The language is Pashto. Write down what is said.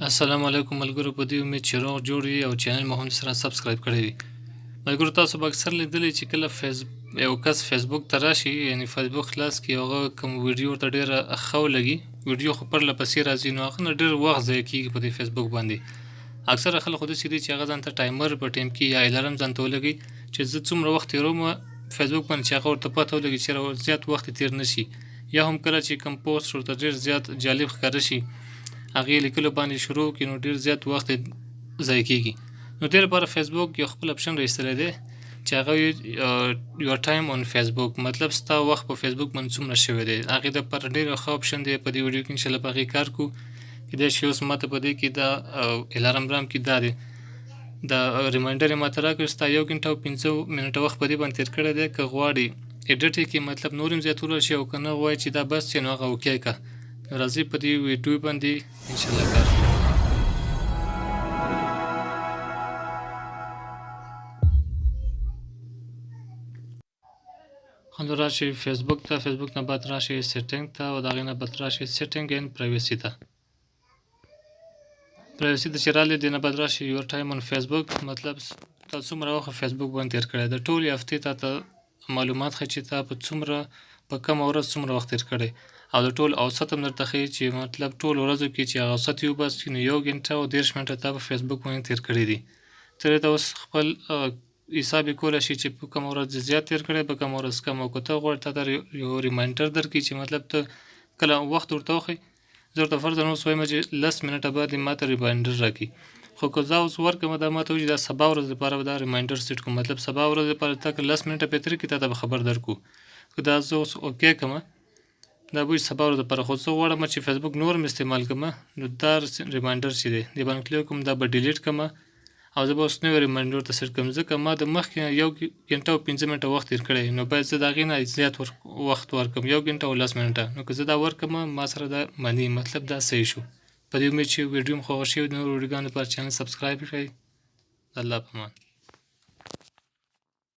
السلام علیکم ملګرو، په دې امید چې روغ جوړ یې او چینل مو هم سره سبسکرایب کړی وي. ملګرو، تاسو به اکثر لیدلی چې کله یو کس فیسبوک ته راشي، یعنې فیسبوک خلاص کړي، هغه کوم ویډیو ورته ډېره ښه ولګي، ویډیو خو پرله پسې راځي، نو هغه نه ډېر وخت ضایع کېږي په دې فیسبوک باندې. اکثره خلک خو داسې دي چې هغه ځان ته ټایمر په ټایم کې یا الارم ځان ته ولګوي چې زه څومره وخت تېروم فیسبوک باندې، چې هغه ورته پته ولګي چې زیات وخت یې تېر نه شي. یا هم کله چې کوم پوسټ ورته ډېر زیات جالب ښکاره شي، هغې لیکلو باندې شروع کړي، نو ډېر زیات وخت یې ضایع کېږي. نو دې لپاره فیسبوک یو خپل اپشن راایستلی دی چې هغه یور ټایم اون فیسبوک، مطلب ستا وخت په فیسبوک باندې څومره شوی دی. هغې دپاره ډېر ښه اپشن دی. په دې ویډیو کې انشاءالله په هغې کار کوو. کیدای شي اوس ماته په دې کې دا الارم رام کې دا دی، دا ریمایندر یې ماته راکړی، ستا 1 ګنټه او 15 منټه وخت په دې باندې تېر کړی دی. که غواړې ایډیټ یې کړې، مطلب نور هم زیاتولی شي، او که نه غواړې چې دا بس شي، نو هغه اوکې کړه. نو راځئ په دې ویډیو باندې انشاءالله کار کوو. نو راشئ فیسبوک ته، فیسبوک نه بعد راشئ سیټینګ ته، او د هغې نه بعد راشئ سیټینګ اینډ پرایوسي ته. پرایوسي ته چې رالئ، دې نه بعد راشئ یور ټایم اون فیسبوک، مطلب تا څومره وخت فیسبوک باندې تېر کړی. د ټولې هفتې تا ته معلومات ښیي چې تا په کومه ورځ څومره وخت تېر کړی، او د ټول اوسط هم درته ښیي چې مطلب ټول ورځو کې چې هغه اوسط یې وباسي، نو 1 ګنټه او 30 منټه تا په فیسبوک باندې تېر کړي دي. ته دې ته اوس خپل حساب یې کولی شي چې په کومه ورځ زیات تېر کړی، په کومه ورځ کم. او که ته غواړې تا ته یو ریمایندر درکړي چې مطلب ته کله وخت ورته وښیي، زه ورته فرضاً اوس وایم چې 10 منټه بعد یې ماته ریمایندر راکړي. خو که زه اوس ورکړم، دا ماته وایي چې دا سبا ورځ لپاره به دا ریمایندر سیټ کړم، مطلب سبا ورځ لپاره تا که 10 منټه پرې تېر کړي، تا ته به خبر درکړو. که دا زه اوس اوکې کړم، دا به وایي سبا ورځ لپاره. خو زه غواړم چې فیسبوک نور هم استعمال کړم، نو دا ریمایندر چې دی دې باندې کلیک کوم، دا به ډیلیټ کړم، او زه به اوس نوی ریمایندر ورته سیټ کړم. ځکه ما د مخکې 1 ګنټه او 15 منټه وخت تېر کړی، نو باید زه د هغې نه زیات وخت ورکړم، 1 ګنټه او 10 منټه. نو که زه دا ورکړم، ما سره دا مني، مطلب دا صحیح شو. په دې امید چې ویډیو مو خوښه شوې وي. د نورو ویډیوګانو لپاره چینل سبسکرایب کړئ. د الله په امان.